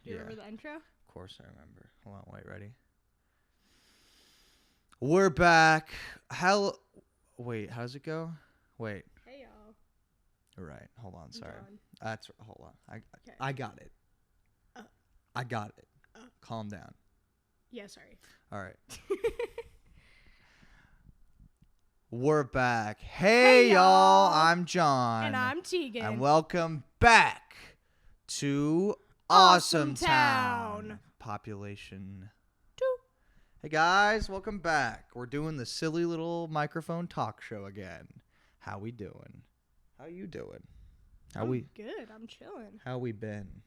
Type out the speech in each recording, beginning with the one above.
Do you remember the intro? Of course I remember. Hold on, wait, ready? We're back. Wait, how does it go? Wait. Hey, y'all. All right, hold on, sorry. John. Hold on. Okay. I got it. I got it. Calm down. Yeah, sorry. All right. We're back. Hey, y'all. I'm John. And I'm Tegan. And welcome back to AWESOMETOWN. Population 2. Hey, guys. Welcome back. We're doing the silly little microphone talk show again. How we doing? How you doing? Good. I'm chilling. How we been?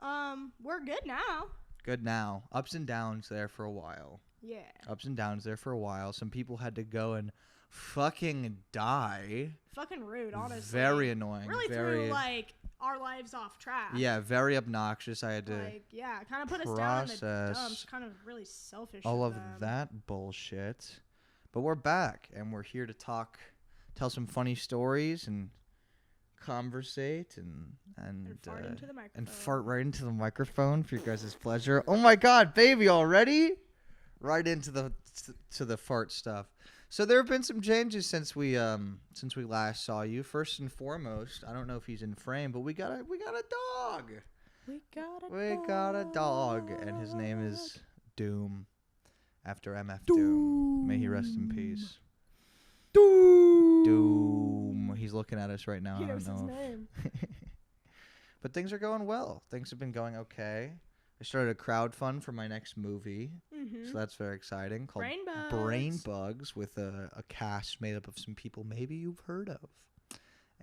We're good now. Good now. Ups and downs there for a while. Yeah. Ups and downs there for a while. Some people had to go and fucking die. Fucking rude, honestly. Very annoying. Really threw, our lives off track. Yeah, very obnoxious. I had to kind of put us down in the dumps. Kind of really selfish all of them. that bullshit. But we're back, and we're here to tell some funny stories, and conversate, and fart into the microphone. And fart right into the microphone for your guys' pleasure. Oh my god, baby, already? Right into the fart stuff. So there have been some changes since we last saw you. First and foremost, I don't know if he's in frame, but we got a dog. We got a dog, and his name is Doom, after MF Doom. May he rest in peace. Doom. He's looking at us right now. He I don't knows know. his name. But things are going well. Things have been going okay. I started a crowdfund for my next movie, so that's very exciting. Called Brain Bugs, with a cast made up of some people maybe you've heard of,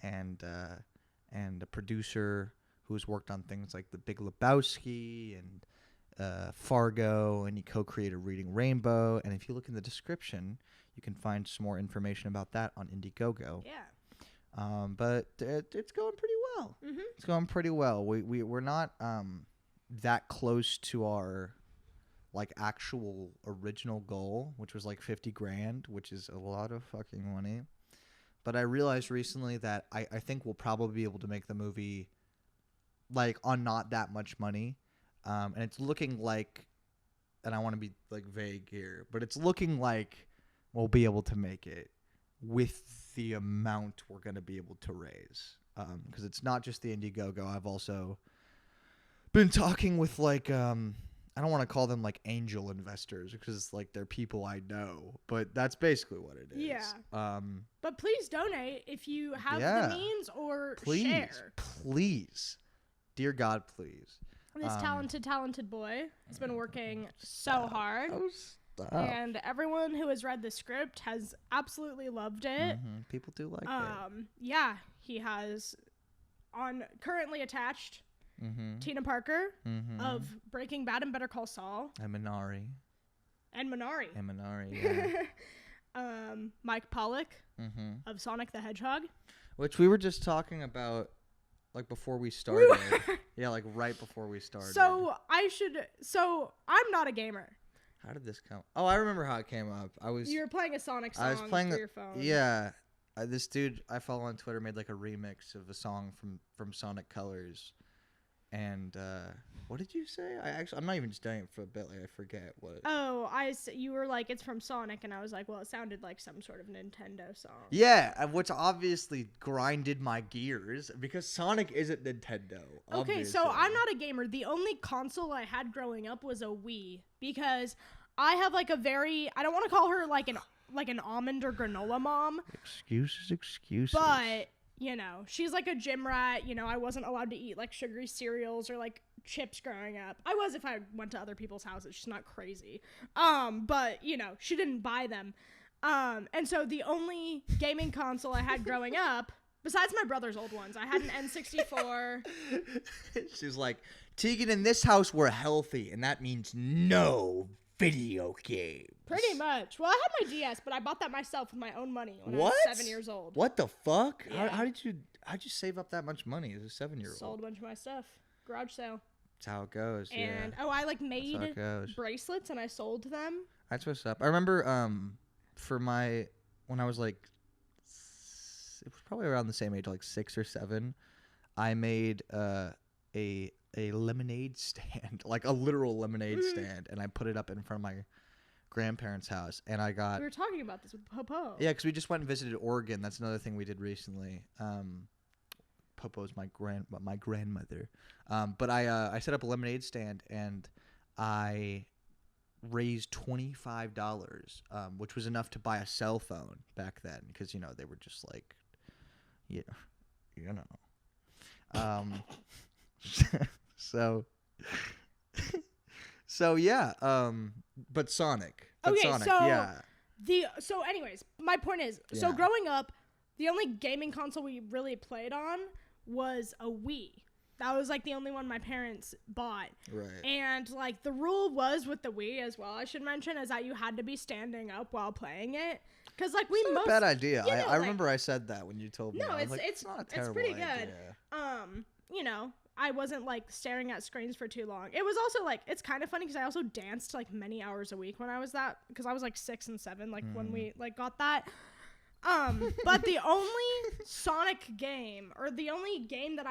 and a producer who's worked on things like The Big Lebowski and Fargo, and he co-created Reading Rainbow. And if you look in the description, you can find some more information about that on Indiegogo. Yeah. But it's going pretty well. Mm-hmm. It's going pretty well. We're not that close to our actual original goal, which was like $50,000, which is a lot of fucking money. But I realized recently that I think we'll probably be able to make the movie on not that much money. And it's looking like, and I want to be vague here, but it's looking like we'll be able to make it with the amount we're going to be able to raise. Because it's not just the Indiegogo. I've also been talking with I don't want to call them angel investors, because they're people I know, but that's basically what it is. Yeah. But please donate if you have the means, or share. Please. Dear God, please. This talented boy has been working so hard. And everyone who has read the script has absolutely loved it. Mm-hmm. People do like it. Yeah, he has currently attached Tina Parker of Breaking Bad and Better Call Saul. And Minari, yeah. Mike Pollock of Sonic the Hedgehog. Which we were just talking about before we started. Yeah, right before we started. So I'm not a gamer. How did this come? Oh, I remember how it came up. You were playing a Sonic song through your phone. Yeah. This dude I follow on Twitter made a remix of a song from Sonic Colors. And what did you say? I'm not even studying it for a bit. I forget what. Oh, you were like, it's from Sonic, and I was like, well, it sounded like some sort of Nintendo song. Yeah, which obviously grinded my gears, because Sonic isn't Nintendo. Okay, obviously. So I'm not a gamer. The only console I had growing up was a Wii, because I have I don't want to call her an almond or granola mom. Excuses. But she's a gym rat. I wasn't allowed to eat sugary cereals or chips growing up. I was if I went to other people's houses. She's not crazy. But she didn't buy them. And so the only gaming console I had growing up, besides my brother's old ones, I had an N64. She's like, Tegan, in this house we're healthy, and that means no video games. Pretty much. Well, I had my DS, but I bought that myself with my own money when I was 7 years old. What the fuck? Yeah. How'd you save up that much money as a 7-year-old? Sold a bunch of my stuff. Garage sale. That's how it goes. And yeah. I made bracelets and I sold them. That's what's up. I remember when I was it was probably around the same age, 6 or 7, I made a a lemonade stand, like a literal lemonade stand, and I put it up in front of my grandparents' house, and I got. We were talking about this with Popo. Yeah, because we just went and visited Oregon. That's another thing we did recently. Popo's my grandmother. But I set up a lemonade stand, and I raised $25, which was enough to buy a cell phone back then, because they were just like, so yeah. But Sonic. Yeah. So anyways, my point is, so growing up, the only gaming console we really played on was a Wii. That was like the only one my parents bought. Right. And like the rule was with the Wii as well, I should mention, is that you had to be standing up while playing it. Because like it's not a bad idea. I remember I said that when you told me. No, it's not a terrible pretty idea. Good. I wasn't like staring at screens for too long. It was also like, it's kind of funny because I also danced like many hours a week when I was because I was like 6 and 7 like when we like got that. But the only Sonic game, or the only game that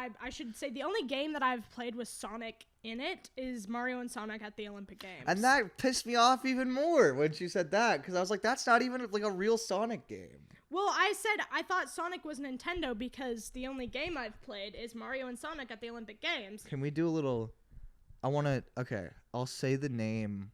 the only game that I've played with Sonic in it is Mario and Sonic at the Olympic Games. And that pissed me off even more when she said that, because I was like, that's not even like a real Sonic game. Well, I said I thought Sonic was Nintendo because the only game I've played is Mario and Sonic at the Olympic Games. Can we do a little... I'll say the name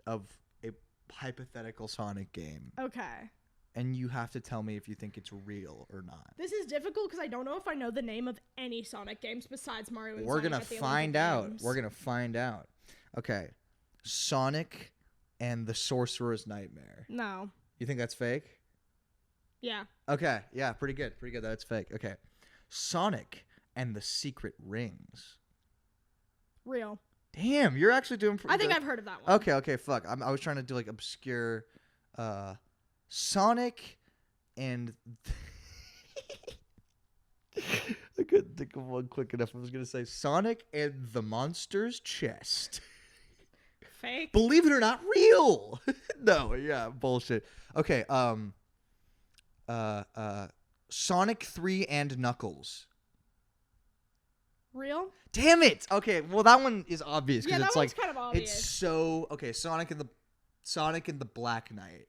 of a hypothetical Sonic game. Okay. And you have to tell me if you think it's real or not. This is difficult because I don't know if I know the name of any Sonic games besides Mario and We're Sonic gonna at the find Olympic out. Games. We're going to find out. Okay. Sonic and the Sorcerer's Nightmare. No. You think that's fake? Yeah. Okay. Yeah, pretty good. Pretty good. That's fake. Okay. Sonic and the Secret Rings. Real. Damn, you're actually doing pretty I think good. I've heard of that one. Okay, fuck. I was trying to do like obscure Sonic and I couldn't think of one quick enough. I was gonna say Sonic and the Monster's Chest. Fake. Believe it or not, real. No, yeah, bullshit. Okay, Sonic 3 and Knuckles. Real? Damn it. Okay, well that one is obvious because Yeah, it's that like one's kind of obvious. it's so okay. Sonic and the Black Knight.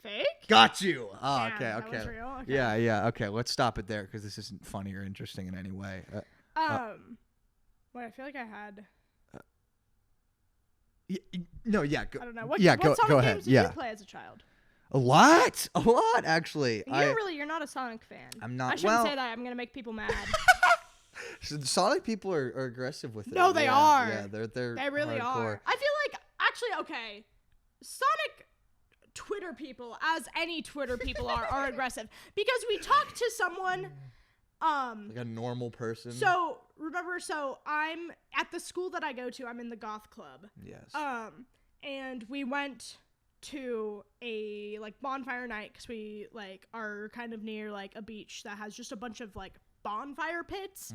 Fake? Got you. Oh, Damn, okay. that was real? Okay. Yeah. Okay, let's stop it there because this isn't funny or interesting in any way. Wait, I feel like I had. No. I don't know. What Go Sonic ahead. games did you play as a child? A lot, actually. You're not a Sonic fan. I'm not. I shouldn't say that. I'm gonna make people mad. Sonic people are aggressive with it. No, they are. Yeah, they're They really hardcore. are. I feel like okay, Sonic Twitter people, as any Twitter people are aggressive because we talk to someone. Like a normal person. So I'm at the school that I go to. I'm in the goth club. Yes. And we went to a like bonfire night because we like are kind of near like a beach that has just a bunch of like bonfire pits.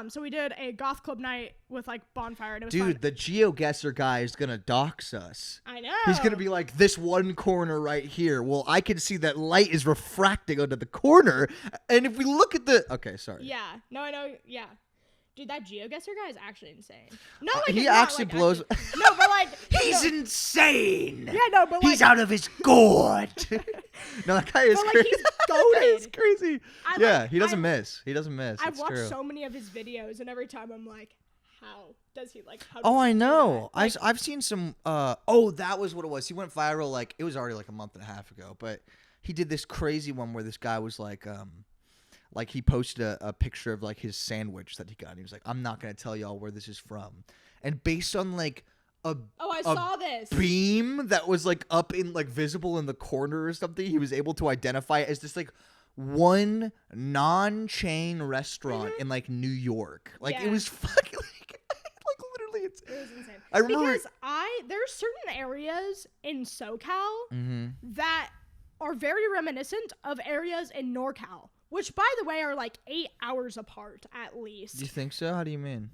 So we did a goth club night with like bonfire and it was fun. Dude, the GeoGuessr guy is gonna dox us. I know. He's gonna be like, this one corner right here. Well, I can see that light is refracting onto the corner, and if we look at the sorry. Yeah. No, I know. Yeah. Dude, that GeoGuessr guy is actually insane. No, like he it's not, actually like, blows. No, but like He's insane. Yeah, no, but like he's out of his gourd. No, that guy is but, like, crazy. he's That guy is goated. crazy. He doesn't miss. He doesn't miss. I've It's watched true. so many of his videos, and every time I'm like, how does he like? How Oh, does I he do know. that? Like, I've seen some. That was what it was. He went viral like it was already like a month and a half ago, but he did this crazy one where this guy was like he posted a picture of like his sandwich that he got. And he was like, I'm not gonna tell y'all where this is from, and based on like I saw this beam that was like up in like visible in the corner or something, he was able to identify it as this like one non-chain restaurant in like New York. Like it was fucking like literally It was insane. I remember because there's certain areas in SoCal that are very reminiscent of areas in NorCal, which by the way are like 8 hours apart at least. Do you think so? How do you mean?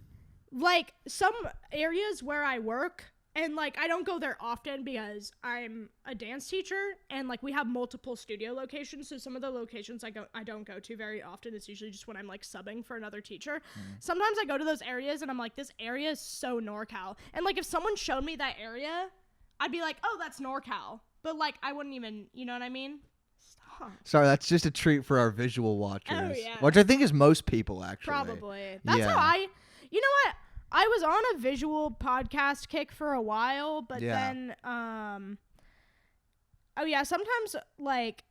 Like some areas where I work And, like, I don't go there often because I'm a dance teacher, and, like, we have multiple studio locations, so some of the locations I don't go to very often. It's usually just when I'm, like, subbing for another teacher. Sometimes I go to those areas, and I'm like, this area is so NorCal. And, like, if someone showed me that area, I'd be like, oh, that's NorCal. But, like, I wouldn't even, you know what I mean? Stop. Sorry, that's just a treat for our visual watchers. Oh, yeah. Which I think is most people, actually. Probably. That's how you know what? I was on a visual podcast kick for a while, but then, sometimes, like,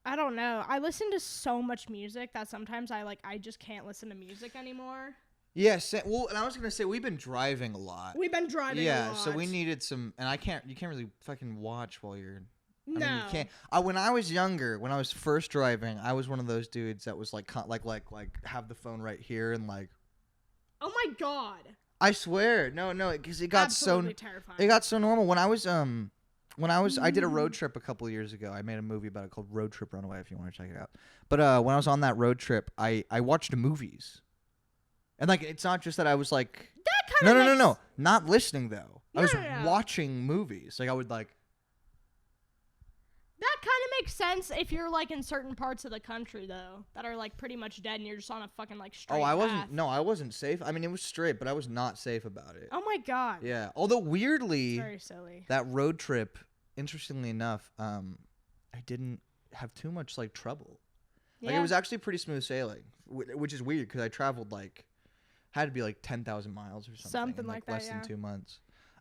I don't know. I listen to so much music that sometimes I just can't listen to music anymore. Yes. Well, and I was going to say, we've been driving a lot. We've been driving a lot. Yeah, so we needed some, and you can't really fucking watch while you're... No. I mean, you can't. When I was younger, when I was first driving, I was one of those dudes that was, like have the phone right here and, like... Oh my god! I swear, no, because it got absolutely terrifying. It got so normal. When I did a road trip a couple of years ago. I made a movie about it called Road Trip Runaway. If you want to check it out. But when I was on that road trip, I watched movies, and like it's not just that I was like that kind of no, not listening though. I was No. watching movies. Like I would like. That kind of makes sense if you're, like, in certain parts of the country, though, that are, like, pretty much dead and you're just on a fucking, like, straight I path. wasn't safe. I mean, it was straight, but I was not safe about it. Oh, my God. Yeah. Although, weirdly, It's very silly. that road trip, interestingly enough, I didn't have too much, like, trouble. Like, it was actually pretty smooth sailing, which is weird because I traveled, like, had to be, like, 10,000 miles or something. Something in, like that, less than 2 months.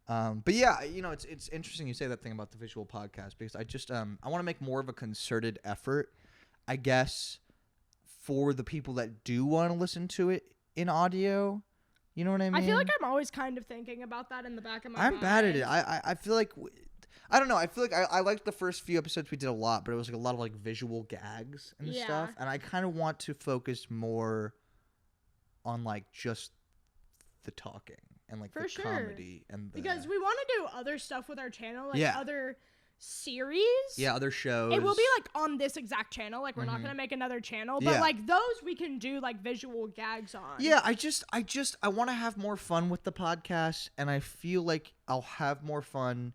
But yeah, you know, it's interesting you say that thing about the visual podcast because I just I want to make more of a concerted effort, I guess, for the people that do want to listen to it in audio. You know what I mean? I feel like I'm always kind of thinking about that in the back of my mind. I'm bad at it. I feel like I don't know. I feel like I liked the first few episodes we did a lot, but it was like a lot of like visual gags and stuff, and I kind of want to focus more on like just the talking. And like the comedy and because we want to do other stuff with our channel, like other series. Yeah, other shows. It will be like on this exact channel. Like we're not gonna make another channel, but like those we can do like visual gags on. Yeah, I want to have more fun with the podcast, and I feel like I'll have more fun,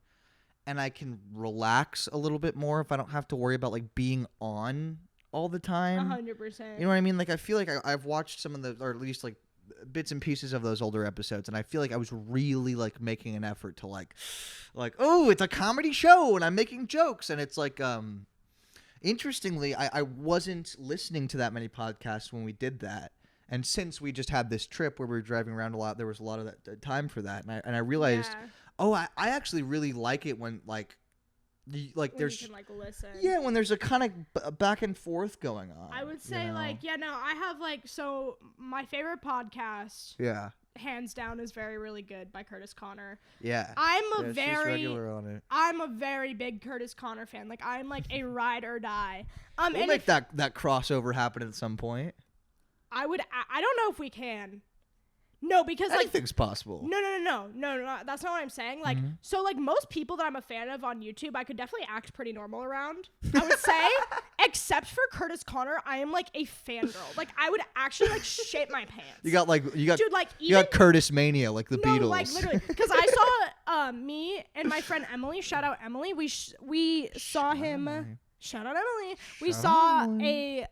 and I can relax a little bit more if I don't have to worry about like being on all the time. 100%. You know what I mean? Like I feel like I've watched some of the, or at least like bits and pieces of those older episodes, and I feel like I was really like making an effort to like oh, it's a comedy show and I'm making jokes, and it's like interestingly I wasn't listening to that many podcasts when we did that, and since we just had this trip where we were driving around a lot, there was a lot of that time for that, and I realized I actually really like it when like when there's you can, like, listen. Yeah, when there's a kind of back and forth going on. I would say I have like, so my favorite podcast hands down is Very Really Good by Curtis Connor. Yeah. She's regular on it. I'm a very big Curtis Connor fan. Like I'm like a ride or die. We'll make that crossover happen at some point. I don't know if we can. No, because like anything's possible. No. That's not what I'm saying. Like, so like most people that I'm a fan of on YouTube, I could definitely act pretty normal around. I would say, except for Curtis Connor, I am like a fangirl. Like, I would actually like shit my pants. You got Curtis mania, like the Beatles. Like literally, because I saw me and my friend Emily. Shout out Emily. We saw him. Shout out Emily. We saw a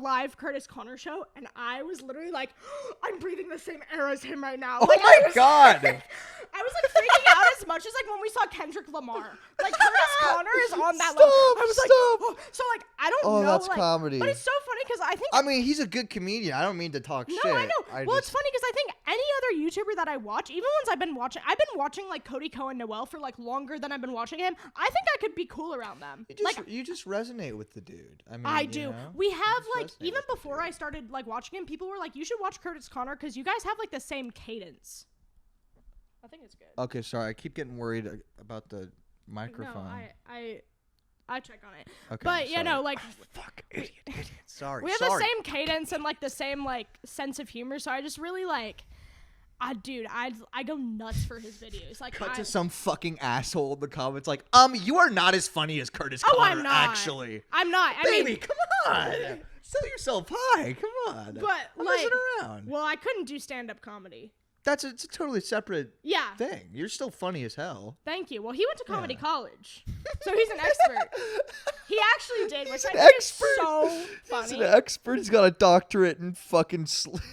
live Curtis Connor show, and I was literally like, I'm breathing the same air as him right now. Oh like, my god! I was like freaking out as much as like when we saw Kendrick Lamar. Like Curtis Connor is on that level. I was like, oh. So like I don't know. That's like, comedy. But it's so funny because I mean, he's a good comedian. I don't mean to talk shit. No, I know. It's funny because I think any other YouTuber that I watch, even ones I've been watching like Cody Cohen Noel for like longer than I've been watching him. I think I could be cool around them. You just resonate with the dude. I mean, I do. Know? We have like even before I started like watching him, people were like, "You should watch Curtis Connor because you guys have like the same cadence." I think it's good. Okay, sorry. I keep getting worried about the microphone. No, I check on it. Okay, but you know, like, fuck, idiot. Sorry. We have the same cadence and like the same like sense of humor, so I just really like. Dude, I go nuts for his videos. Like, Cut to some fucking asshole in the comments like, you are not as funny as Curtis Connor, I'm not. actually. I'm not. Baby, come on. Sell yourself high. Come on. But, I'm like, messing around. Well, I couldn't do stand-up comedy. it's a totally separate Yeah. thing. You're still funny as hell. Thank you. Well, he went to comedy Yeah. college, so he's an expert. He actually did, which I an think expert. is so He's funny. an expert. He's got a doctorate in fucking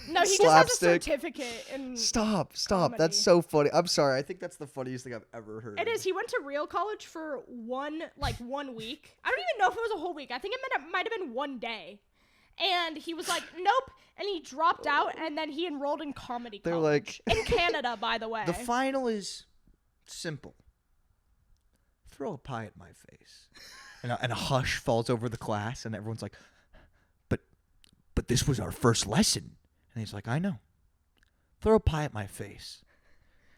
No, he just has a slapstick. certificate in. Stop. comedy. That's so funny. I'm sorry. I think that's the funniest thing I've ever heard. It is. He went to real college for 1 week. I don't even know if it was a whole week. I think it might have been 1 day. And he was like, nope. And he dropped out, and then he enrolled in comedy They're college. like- In Canada, by the way. The final is simple. Throw a pie at my face. And a hush falls over the class, and everyone's like, but this was our first lesson. And he's like, I know. Throw a pie at my face.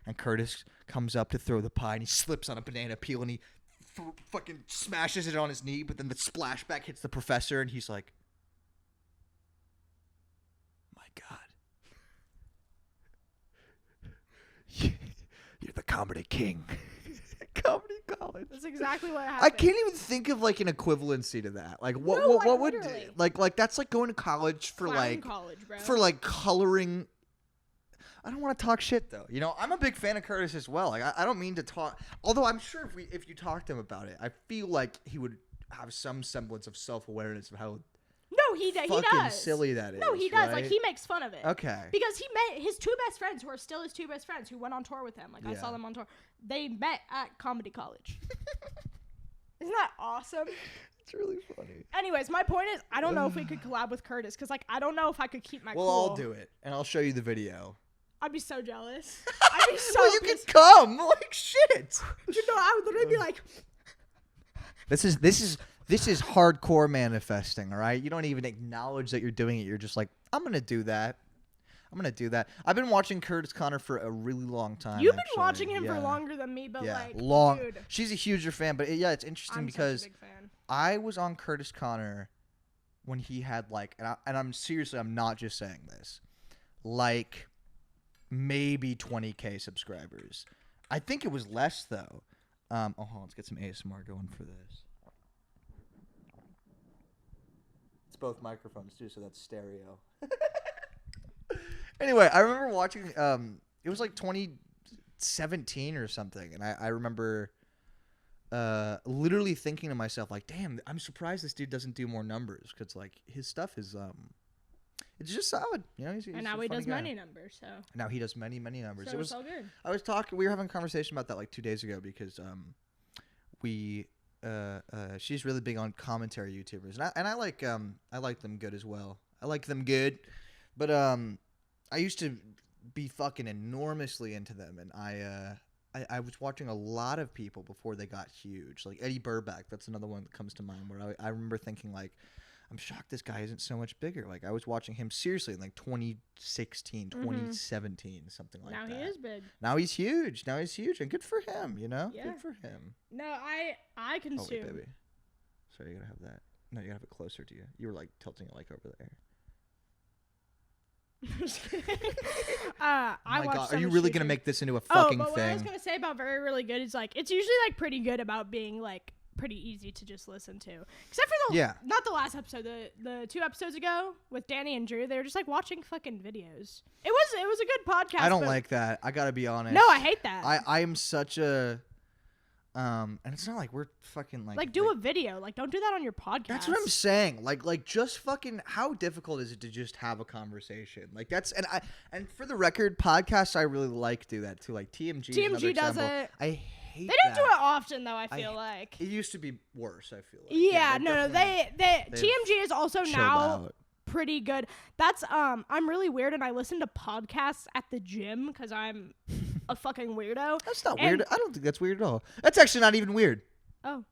And Curtis comes up to throw the pie, and he slips on a banana peel, and he fucking smashes it on his knee, but then the splashback hits the professor, and he's like, my God. You're the comedy king. Comedy college. That's exactly what happened. I can't even think of like an equivalency to that. Like what No, what, like, what would literally. like that's like going to college for Clown college, bro. for like coloring. I don't want to talk shit though. You know, I'm a big fan of Curtis as well. Like I don't mean to talk. Although I'm sure if you talk to him about it, I feel like he would have some semblance of self-awareness of how No, he fucking does. silly that is. No, he does. Like right? he makes fun of it. Okay. Because he met his two best friends, who are still his two best friends, who went on tour with him. Like I Yeah. saw them on tour. They met at comedy college. Isn't that awesome? It's really funny. Anyways, my point is, I don't know if we could collab with Curtis, because like I don't know if I could keep my Well, cool. I'll do it, and I'll show you the video. I'd be so jealous. I'd be so. Well, you can pissed. come. Like shit. You know, I would literally be like, This is hardcore manifesting, all right? You don't even acknowledge that you're doing it. You're just like, I'm going to do that. I'm going to do that. I've been watching Curtis Connor for a really long time. you've been actually. watching him for Yeah. longer than me, but Yeah, like, long. dude, She's a huger fan, but yeah, it's interesting I'm because such a big fan. I was on Curtis Connor when he had like, and I'm seriously, I'm not just saying this, like maybe 20K subscribers. I think it was less though. Hold on, let's get some ASMR going for this. It's both microphones too, so that's stereo. Anyway, I remember watching. It was like 2017 or something, and I remember literally thinking to myself like, "Damn, I'm surprised this dude doesn't do more numbers because like his stuff is it's just solid." You know, he's And a now he funny does guy. many numbers, so Now he does many numbers. so It was. it's all good. I was talking. We were having a conversation about that like 2 days ago because she's really big on commentary YouTubers, and I like them good as well. I like them good, but I used to be fucking enormously into them, and I was watching a lot of people before they got huge, like Eddie Burback. That's another one that comes to mind where I remember thinking like, I'm shocked this guy isn't so much bigger. Like I was watching him seriously in like 2016, 2017, something like Now that. he is big. Now he's huge. And good for him. You know, Yeah. good for him. No, I Oh consume. wait, baby. Sorry, you gotta have that. No, you gotta have it closer to you. You were like tilting it like over there. Just kidding. Oh I my watch God, so are you much really YouTube. gonna make this into a Oh, fucking but what I was thing? gonna say about very really good is like it's usually like pretty good about being like pretty easy to just listen to, except for the Yeah. not the last episode, the 2 episodes ago with Danny and Drew. They were just like watching fucking videos. It was a good podcast. I don't but- like that. I gotta be honest. No, I hate that. I am such a and it's not like we're fucking like do a video. Like don't do that on your podcast. That's what I'm saying. Like just fucking how difficult is it to just have a conversation? Like that's and for the record, podcasts I really like do that too. Like TMG. is another TMG does example. it. I hate They don't that. do it often though. I feel like. It used to be worse, I feel like. Yeah, they've no, definitely they they've TMG is also chilled now out. pretty good. That's I'm really weird and I listen to podcasts at the gym because I'm a fucking weirdo. That's not And- weird. I don't think that's weird at all. That's actually not even weird. Oh.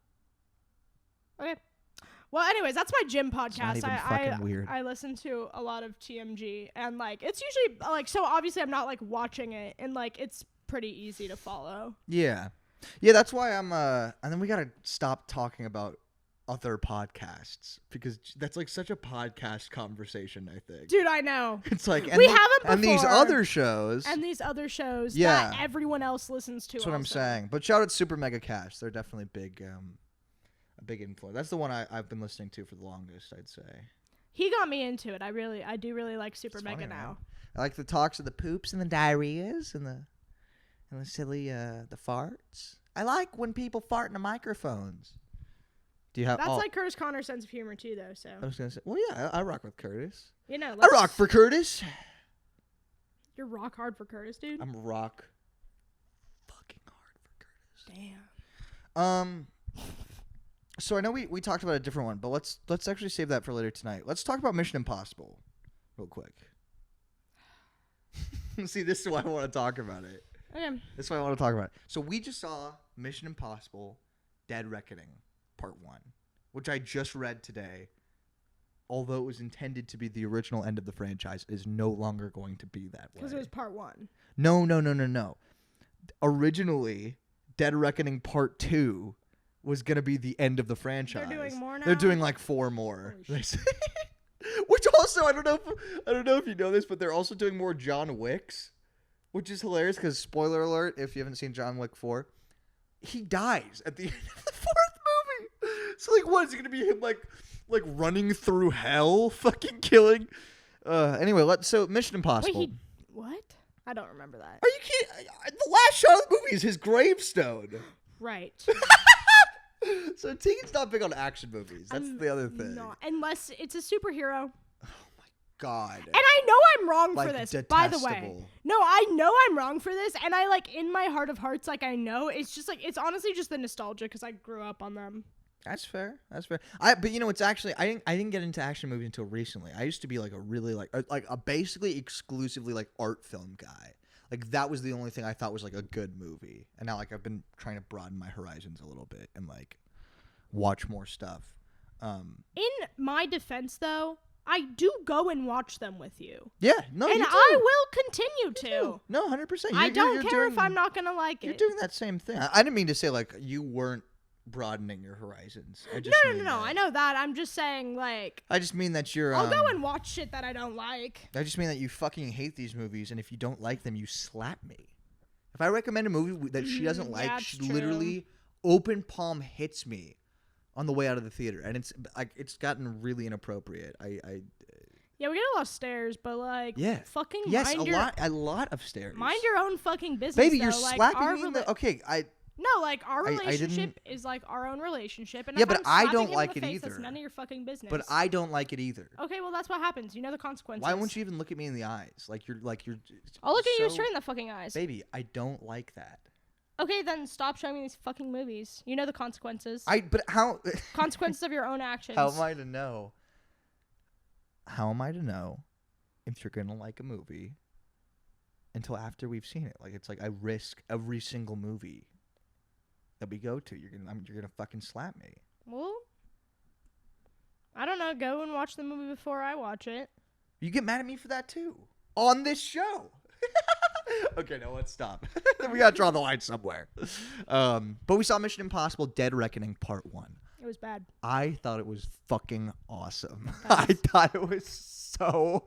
Okay. Well, anyways, that's my gym podcast. not even fucking weird. I listen to a lot of TMG and like it's usually like so obviously I'm not like watching it and like it's pretty easy to follow. Yeah. Yeah, that's why I'm and then we gotta stop talking about other podcasts because that's like such a podcast conversation, I think. Dude, I know. It's like We haven't and these before. other shows. And these other shows Yeah. that everyone else listens to. That's what I'm also. saying. But shout out Super Mega Cash. They're definitely big a big influence. That's the one I've been listening to for the longest, I'd say. He got me into it. I do really like Super It's Mega funny, man. now. I like the talks of the poops and the diarrheas and the silly the farts. I like when people fart into microphones. Do you have? That's like Curtis Connor's sense of humor too, though. So I was gonna say, well, yeah, I rock with Curtis. you know, I rock for Curtis. You're rock hard for Curtis, dude. I'm rock fucking hard for Curtis. Damn. So I know we talked about a different one, but let's actually save that for later tonight. Let's talk about Mission Impossible real quick. See, this is why I want to talk about it. Okay. This is why I want to talk about it. So we just saw Mission Impossible Dead Reckoning Part 1, which I just read today. Although it was intended to be the original end of the franchise, is no longer going to be that way. Because it was Part 1. No. Originally, Dead Reckoning Part 2 was going to be the end of the franchise. They're doing more now? They're doing like 4 more. Which also, I don't know if you know this, but they're also doing more John Wicks, which is hilarious because, spoiler alert, if you haven't seen John Wick 4, he dies at the end of the 4th movie. So like, what is it going to be, him like running through hell, fucking killing? Anyway, so Mission Impossible. Wait, what? I don't remember that. Are you kidding? The last shot of the movie is his gravestone. Right. So Tegan's not big on action movies. That's the other thing. No, unless it's a superhero. Oh my god. And I know I'm wrong for this, by the way. Detestable. No, I know I'm wrong for this, and I like in my heart of hearts, like I know it's just like it's honestly just the nostalgia because I grew up on them. That's fair. But you know, it's actually I didn't get into action movies until recently. I used to be like a really like a basically exclusively like art film guy. Like that was the only thing I thought was like a good movie. And now like I've been trying to broaden my horizons a little bit and like watch more stuff. In my defense, though, I do go and watch them with you. Yeah, no, and you do. I will continue to. No, 100%. I don't care if I'm not gonna like it. You're doing that same thing. I didn't mean to say like you weren't broadening your horizons. I just No. I know that. I'm just saying, like. I just mean that you're. I'll go and watch shit that I don't like. I just mean that you fucking hate these movies, and if you don't like them, you slap me. If I recommend a movie that she doesn't like, she literally open palm hits me on the way out of the theater, and it's gotten really inappropriate. Yeah, we get a lot of stares, but like, fucking a lot of stares. Mind your own fucking business, baby. Though. You're like, slapping me in the. Okay, No, like our relationship is like our own relationship, and yeah, if but I'm I don't slapping him in like the it face, either. That's none of your fucking business. But I don't like it either. Okay, well that's what happens. You know the consequences. Why won't you even look at me in the eyes? Like you're. I'll look at you straight in the fucking eyes. Baby, I don't like that. Okay, then stop showing me these fucking movies. You know the consequences. But how? Consequences of your own actions. How am I to know? How am I to know if you're gonna like a movie until after we've seen it? Like it's like I risk every single movie that we go to. You're gonna fucking slap me. Well, I don't know. Go and watch the movie before I watch it. You get mad at me for that too on this show. Okay, no, let's stop. We gotta draw the line somewhere. But we saw Mission Impossible: Dead Reckoning Part 1. It was bad. I thought it was fucking awesome. I thought it was so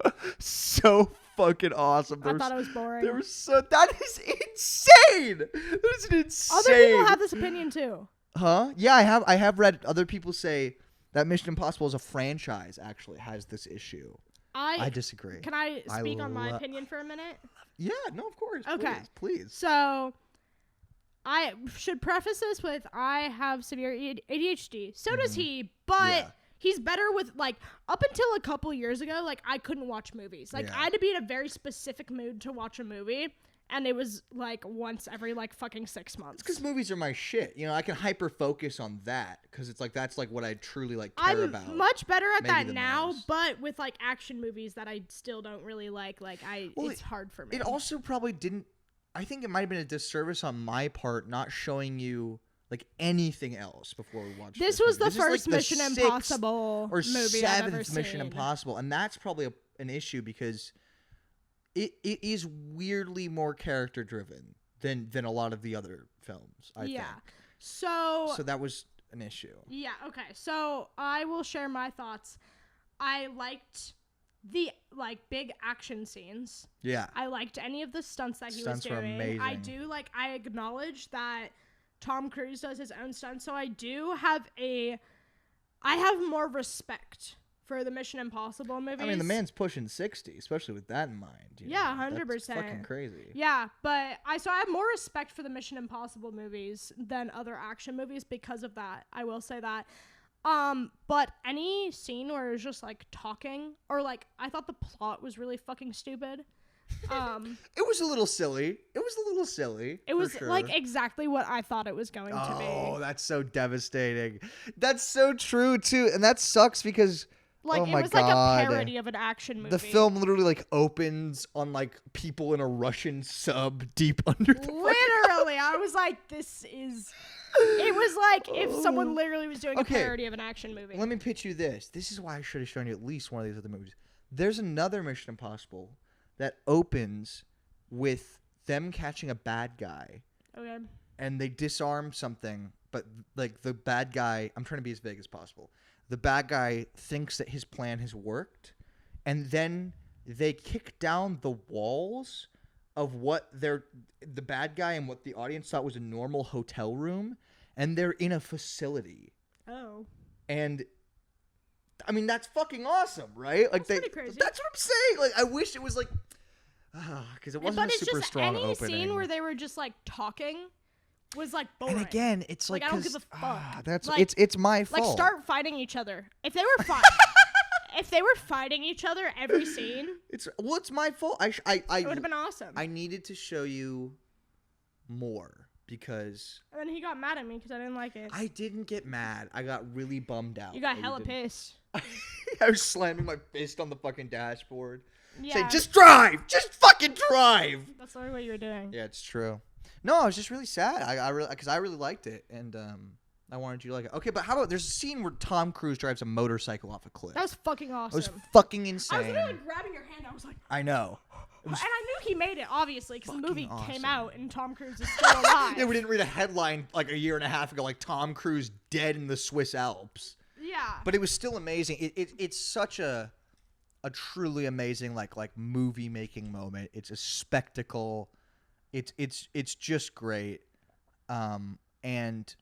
fucking awesome. I thought it was boring. That is insane. That is an insane. Other people have this opinion too. Huh? Yeah, I have read other people say that Mission Impossible as a franchise actually has this issue. I disagree. Can I speak on my opinion for a minute? Yeah, no, of course. Okay. Please. So, I should preface this with I have severe ADHD. So does he, but he's better with, like, up until a couple years ago, like, I couldn't watch movies. Like, I had to be in a very specific mood to watch a movie. And it was, like, once every, like, fucking 6 months. It's because movies are my shit. You know, I can hyper-focus on that. Because it's, like, that's, like, what I truly, like, care about. I'm much better at that now. But with, like, action movies that I still don't really like, it's hard for me. It also probably didn't... I think it might have been a disservice on my part not showing you, like, anything else before we watched this. Was movie. the first Mission Impossible movie I've ever seen. Mission Impossible. And that's probably an issue because... It is weirdly more character driven than a lot of the other films, I think. So that was an issue. Yeah, okay. So I will share my thoughts. I liked the big action scenes. Yeah. I liked any of the stunts that he was doing. Were amazing. I acknowledge that Tom Cruise does his own stunts, so I have more respect for the Mission Impossible movies. I mean, the man's pushing 60, especially with that in mind. Yeah, know? 100%. That's fucking crazy. Yeah, but I have more respect for the Mission Impossible movies than other action movies because of that. I will say that. But any scene where it's just like talking or like I thought the plot was really fucking stupid. It was a little silly. It was sure. like exactly what I thought it was going to be. Oh, that's so devastating. That's so true too, and that sucks because like oh it my was God. like a parody of an action movie. The film literally like opens on like people in a Russian sub deep under the literally, I was like, this is. It was like if someone literally was doing a parody of an action movie. Let me pitch you this. This is why I should have shown you at least one of these other movies. There's another Mission Impossible that opens with them catching a bad guy. Okay. And they disarm something, but like the bad guy, I'm trying to be as vague as possible. The bad guy thinks that his plan has worked, and then they kick down the walls of what the bad guy and what the audience thought was a normal hotel room, and they're in a facility. Oh. And I mean, that's fucking awesome, right? Like that's pretty crazy. That's what I'm saying. Like I wish it was like because it wasn't but a super strong opening. But it's just any scene where they were just like talking was like boring. And again, it's like I don't give a fuck. That's like, it's my fault. Like start fighting each other. If they were if they were fighting each other every scene, it's my fault. It would have been awesome. I needed to show you more because. And then he got mad at me because I didn't like it. I didn't get mad. I got really bummed out. You got hella pissed. I was slamming my fist on the fucking dashboard. Yeah. Saying, just drive! Just fucking drive! That's literally what you were doing. Yeah, it's true. No, I was just really sad. Because I really liked it, and I wanted you to like it. Okay, but how about there's a scene where Tom Cruise drives a motorcycle off a cliff. That was fucking awesome. It was fucking insane. I was literally grabbing your hand. I was like, I know. And I knew he made it, obviously, because the movie awesome. Came out and Tom Cruise is still alive. Yeah, we didn't read a headline like a year and a half ago, like Tom Cruise dead in the Swiss Alps. Yeah. But it was still amazing. It's such a truly amazing like movie making moment. It's a spectacle. It's just great. And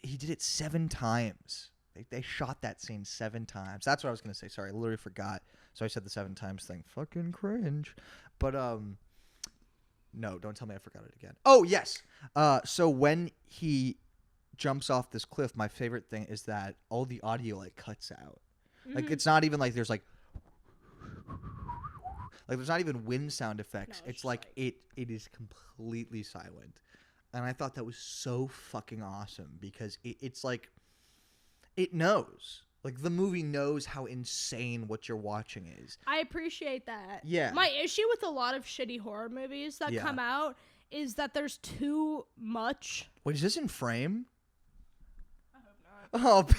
he did it 7 times. They shot that scene 7 times. That's what I was gonna say. Sorry, I literally forgot. So I said the 7 times thing. Fucking cringe. But no, don't tell me I forgot it again. Oh yes. So when he jumps off this cliff, my favorite thing is that all the audio like cuts out. Mm-hmm. Like it's not even like there's like there's not even wind sound effects. No, it's like it is completely silent. And I thought that was so fucking awesome because it's like it knows. Like the movie knows how insane what you're watching is. I appreciate that. Yeah. My issue with a lot of shitty horror movies that come out is that there's too much. Wait, is this in frame? I hope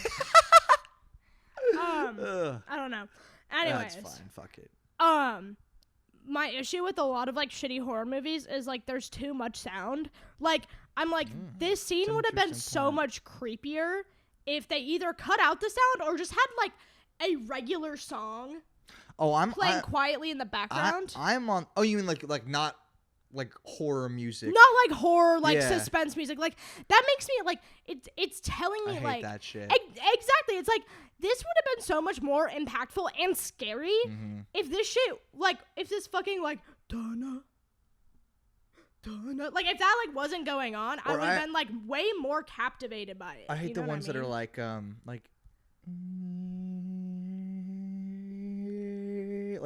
not. Oh. I don't know. Anyways. That's fine. Fuck it. My issue with a lot of like shitty horror movies is like there's too much sound. Like I'm like this scene would have been so much creepier if they either cut out the sound or just had like a regular song. Oh, I'm playing quietly in the background. I'm on. Oh, you mean like not like horror music? Not like horror, like suspense music. Like that makes me like it's telling me I hate like that shit. Exactly. It's like this would have been so much more impactful and scary if this shit like if this fucking like Donna. Like if that like wasn't going on, I would have been like way more captivated by it. I hate the ones that are like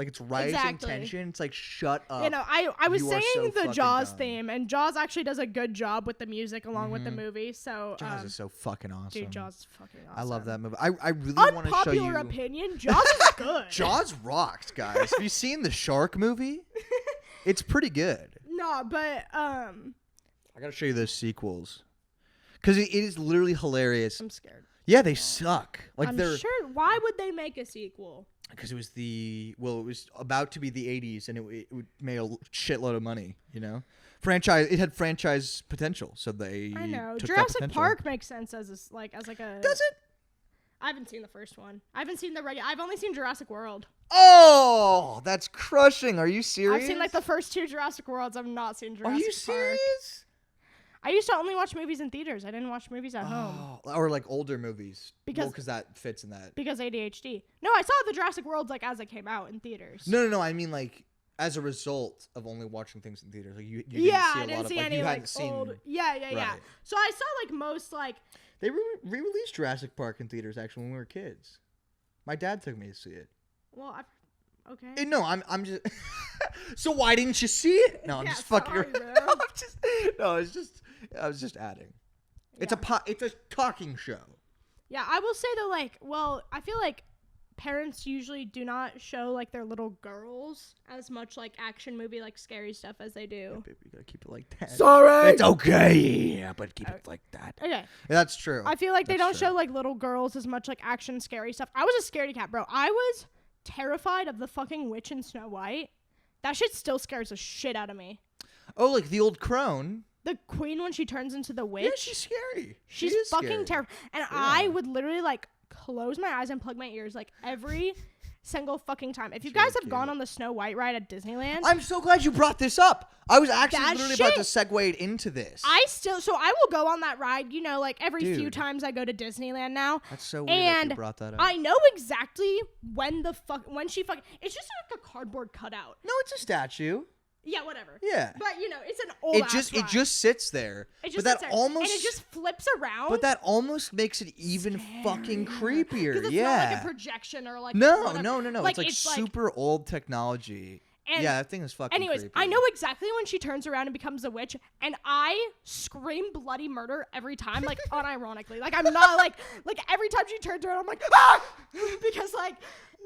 it's rising tension. It's like shut up. You know, I was saying so the Jaws dumb. theme, and Jaws actually does a good job with the music along with the movie. So Jaws is so fucking awesome. Dude, Jaws is fucking awesome. I love that movie. I really want to show you. Unpopular opinion, Jaws is good. Jaws rocks, guys. Have you seen the shark movie? It's pretty good. No, but I gotta show you those sequels because it is literally hilarious. I'm scared. Yeah, they suck. Like I'm sure. Why would they make a sequel? Because it was about to be the 80s and it made a shitload of money. You know, it had franchise potential, so they. I know took Jurassic Park makes sense as a. Does it? I haven't seen the first one. I haven't seen the regular. I've only seen Jurassic World. Oh, that's crushing. Are you serious? I've seen like the first 2 Jurassic Worlds. I've not seen Jurassic Park. Are you serious? I used to only watch movies in theaters. I didn't watch movies at home. Or like older movies. Because that fits in that. Because ADHD. No, I saw the Jurassic World like as it came out in theaters. No. I mean like as a result of only watching things in theaters. Like you didn't see a I lot didn't of see like any you like hadn't seen. old. Yeah. Right. So I saw like most like. They re-released Jurassic Park in theaters actually when we were kids. My dad took me to see it. Well, okay. No, I'm just. So why didn't you see it? No, I'm just fucking. Sorry, bro. I was just adding. It's a talking show. Yeah, I will say though, like, well, I feel like parents usually do not show like their little girls as much like action movie like scary stuff as they do. Yeah, baby, you gotta keep it like that. Sorry. It's okay. Yeah, but keep it like that. Okay. Yeah, that's true. I feel like they don't That's true. show like little girls as much like action scary stuff. I was a scaredy cat, bro. I was terrified of the fucking witch in Snow White. That shit still scares the shit out of me. Oh, like the old crone. The queen when she turns into the witch. Yeah, she's scary. She's fucking terrible. And I would literally like close my eyes and plug my ears like every single fucking time. If you guys have gone on the Snow White ride at Disneyland, I'm so glad you brought this up. I was actually That literally shit- about to segue into this. I will go on that ride, you know, like every few Dude. times I go to Disneyland now. That's so weird that And you brought that up. I know exactly when she fucking, it's just like a cardboard cutout. No, it's a statue. Yeah, whatever. Yeah. But you know, it's an old It just sits there. It just but that sits there, almost and it just flips around. But that almost makes it even fucking creepier. Because it's Yeah. not like a projection or like No. whatever. It's like super old technology. And yeah, that thing is fucking anyways, creepy. I know exactly when she turns around and becomes a witch, and I scream bloody murder every time, like unironically. Like I'm not like every time she turns around, I'm like ah, because like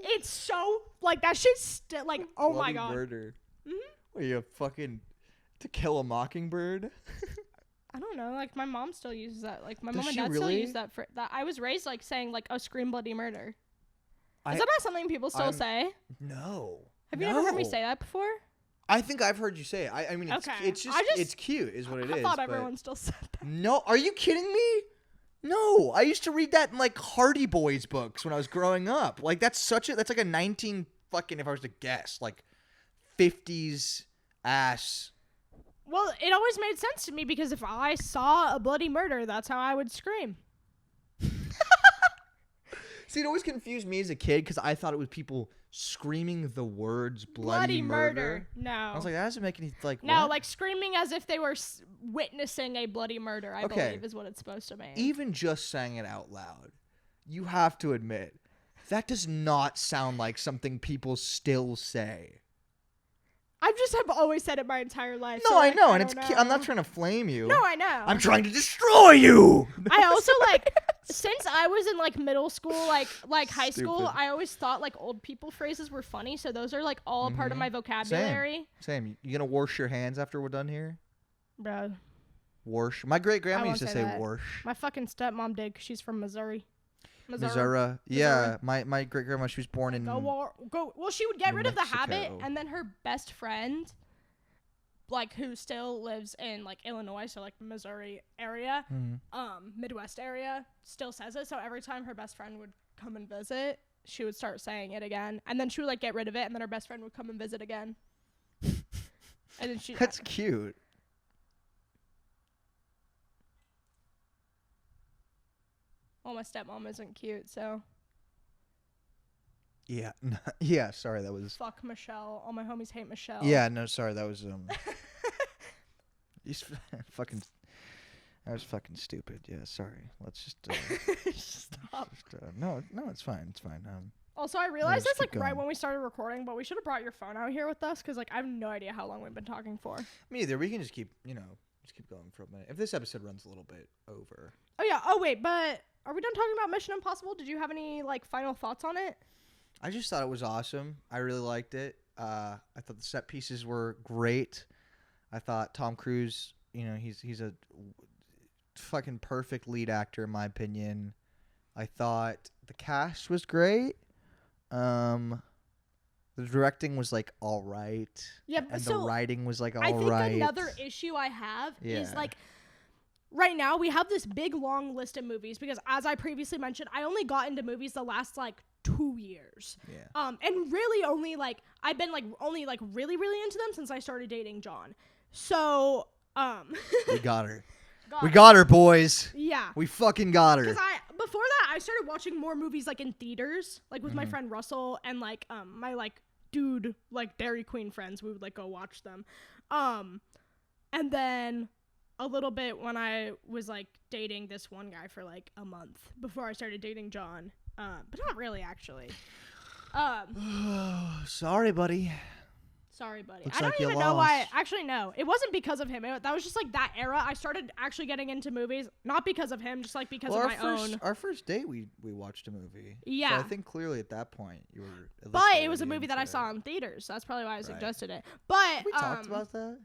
it's so like that shit's still like oh my Bloody god. Murder. What are you fucking To Kill a Mockingbird? I don't know. Like my mom still uses that. Like my Does mom and she dad still really? use that for that. I was raised like saying like oh scream bloody murder. I- Is that not something people still say? No. Have you never heard me say that before? I think I've heard you say it. I mean, it's just it's cute, is what it is. I thought but- everyone still said that. No, are you kidding me? No, I used to read that in like Hardy Boys books when I was growing up. Like that's like a 19 fucking, if I was to guess, like 50s ass. Well, it always made sense to me because if I saw a bloody murder, that's how I would scream. See, it always confused me as a kid because I thought it was people screaming the words bloody murder. No. I was like, that doesn't make any like. No, what? like screaming as if they were witnessing a bloody murder, I Okay. believe is what it's supposed to mean. Even just saying it out loud, you have to admit that does not sound like something people still say. Have always said it my entire life. No, so, I like, know, I and don't I'm not know. trying to flame you. No, I know. I'm trying to destroy you. I also like since I was in like middle school, like high school, Stupid. I always thought like old people phrases were funny, so those are like all a part of my vocabulary. Same. You gonna wash your hands after we're done here? Bro, Wash. My great grandma I used to won't say say that. wash. my fucking stepmom did 'cause she's from Missouri. Missouri. Yeah, my great grandma. She was born in. Go. Well, she would get New rid of the habit, Mexico. and then her best friend, like who still lives in like Illinois, so like Missouri area, Midwest area, still says it. So every time her best friend would come and visit, she would start saying it again, and then she would like get rid of it, and then her best friend would come and visit again. And then she. That's cute. Well, my stepmom isn't cute, so Yeah. Yeah. Sorry, that was. fuck Michelle. All my homies hate Michelle. Yeah. No. Sorry, that was He's fucking. That was fucking stupid. Yeah. Sorry. Let's just. Stop. No. It's fine. It's fine. Also, I realized just this like keep right going. when we started recording, but we should have brought your phone out here with us because like I have no idea how long we've been talking for. Me either. We can just keep going for a minute. If this episode runs a little bit over. Oh yeah. Oh wait, but are we done talking about Mission Impossible? Did you have any like final thoughts on it? I just thought it was awesome. I really liked it. I thought the set pieces were great. I thought Tom Cruise, he's a fucking perfect lead actor in my opinion. I thought the cast was great. The directing was like all right. Yeah, and so the writing was like all I think right. another issue I have is Yeah. like right now we have this big long list of movies because as I previously mentioned, I only got into movies the last like 2 years. Yeah. And really only like I've been like only like really into them since I started dating John. So We got her. We got her, boys. Yeah. We fucking got her. Because before that, I started watching more movies like in theaters, like with my friend Russell and like my like dude like Dairy Queen friends. We would like go watch them, and then a little bit when I was like dating this one guy for like a month before I started dating John, but not really actually. Sorry, buddy. Sorry, buddy. Looks I don't like you even know why. lost. Actually, no. It wasn't because of him. That was just like that era. I started actually getting into movies, not because of him, just like because of my own. Our first date, we watched a movie. Yeah. So I think clearly at that point you were. At least But it was a already movie that I into saw it. in theaters. So that's probably why I suggested it. But We talked about that.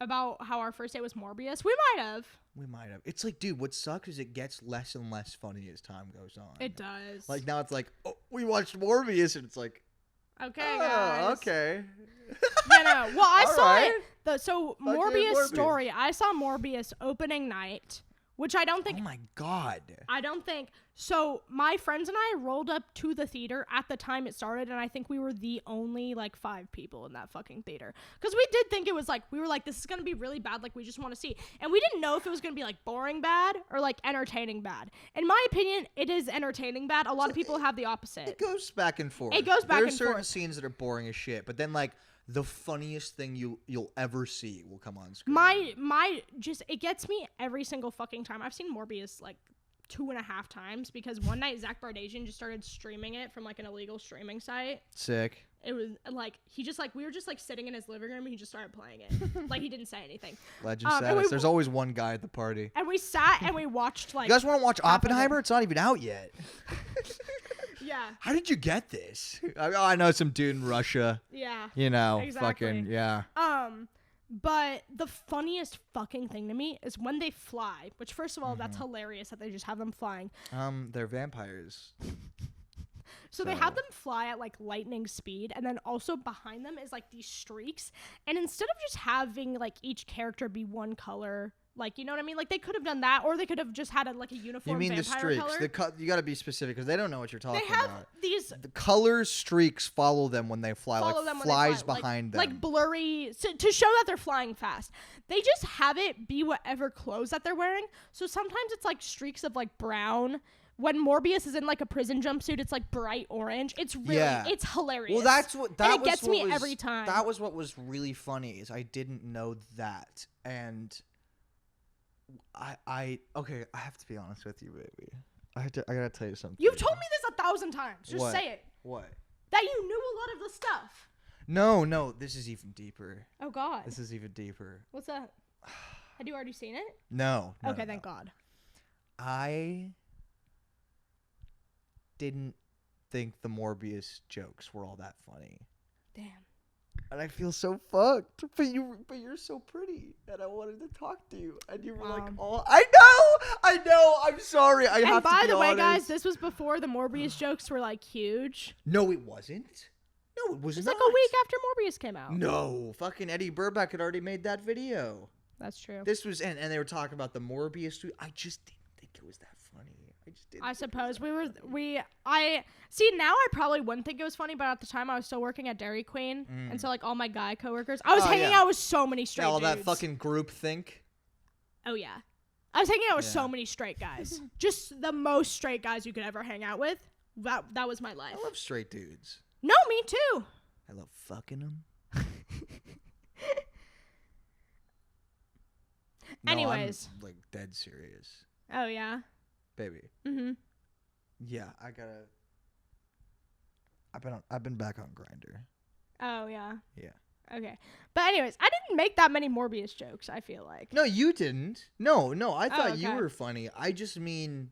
About how our first date was Morbius. We might have. We might have. It's like, dude, what sucks is it gets less and less funny as time goes on. It does. Like now it's like, oh, we watched Morbius, and it's like, okay, oh, guys. okay. Yeah, no. Well, I All saw right. it. So Fucking Morbius Morbius. story. I saw Morbius opening night, which I don't think. Oh my god. I don't think. So my friends and I rolled up to the theater at the time it started, and I think we were the only like 5 people in that fucking theater. Because we did think it was like, we were like, this is going to be really bad. Like, we just want to see. And we didn't know if it was going to be like boring bad or like entertaining bad. In my opinion, it is entertaining bad. A lot of people have the opposite. It goes back and forth. It goes back and There's certain forth. scenes that are boring as shit, but then like the funniest thing you'll ever see will come on screen. My just, it gets me every single fucking time. I've seen Morbius like 2.5 times because one night Zach Bardasian just started streaming it from like an illegal streaming site. Sick. It was like he just like we were just like sitting in his living room and he just started playing it. Like he didn't say anything. Legend and status. There's always one guy at the party. And we sat and we watched like You guys want to watch half of it. Oppenheimer? It's not even out yet. Yeah. How did you get this? I know some dude in Russia. Yeah. You know, Exactly. fucking yeah. But the funniest fucking thing to me is when they fly, which first of all, that's hilarious that they just have them flying. They're vampires. So they have them fly at like lightning speed, and then also behind them is like these streaks. And instead of just having like each character be one color, like, you know what I mean? Like they could have done that, or they could have just had like a uniform You mean the vampire streaks? color. You got to be specific because they don't know what you're talking They have about. these The color streaks follow them when they fly, follow like them when flies they fly, behind them. like blurry to show that they're flying fast. They just have it be whatever clothes that they're wearing. So sometimes it's like streaks of like brown. When Morbius is in like a prison jumpsuit, it's like bright orange. It's really, it's hilarious. Well, that's what that and it was gets what me was, every time. That was what was really funny is I didn't know that, and I have to be honest with you, baby. I gotta tell you something. You've told me this 1,000 times. Just What? say it. What? That you knew a lot of the stuff. No, this is even deeper. Oh God. This is even deeper. What's that? Had you already seen it? No. Okay, no. thank God. I didn't think the Morbius jokes were all that funny. Damn. And I feel so fucked. But you're so pretty, and I wanted to talk to you, and you were like, "Oh, I know. I'm sorry. I have to be And by the way, honest." guys, this was before the Morbius jokes were like huge. No, it wasn't. No, it was It was not. like a week after Morbius came out. No, fucking Eddie Burback had already made that video. That's true. This was, and they were talking about the Morbius. I just didn't think it was that funny. I just didn't. I suppose I see now. I probably wouldn't think it was funny, but at the time I was still working at Dairy Queen, and so like all my guy coworkers, I was hanging out with so many straight all dudes. that fucking group think. Oh yeah, I was hanging out with so many straight guys, just the most straight guys you could ever hang out with. That was my life. I love straight dudes. No, me too. I love fucking them. Anyways. I'm, like dead serious, Oh yeah. baby. Mhm. Yeah, I've been back on Grindr. Oh yeah. Yeah. Okay. But anyways, I didn't make that many Morbius jokes, I feel like. No, you didn't. No, I thought you okay. were funny. I just mean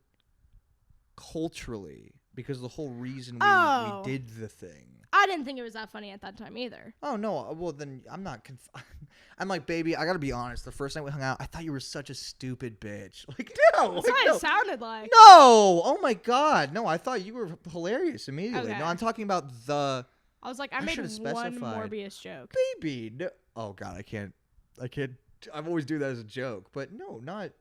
culturally, because the whole reason Oh. we did the thing. I didn't think it was that funny at that time either. Oh no, well then I'm not. I'm like, baby, I gotta be honest. The first night we hung out, I thought you were such a stupid bitch. Like, no, That's like, what no. it sounded like. No, oh my god, no, I thought you were hilarious immediately. Okay. No, I'm talking about the I was like, I made should've one specified. Morbius joke. baby. No, oh god, I can't. I've always do that as a joke, but no, not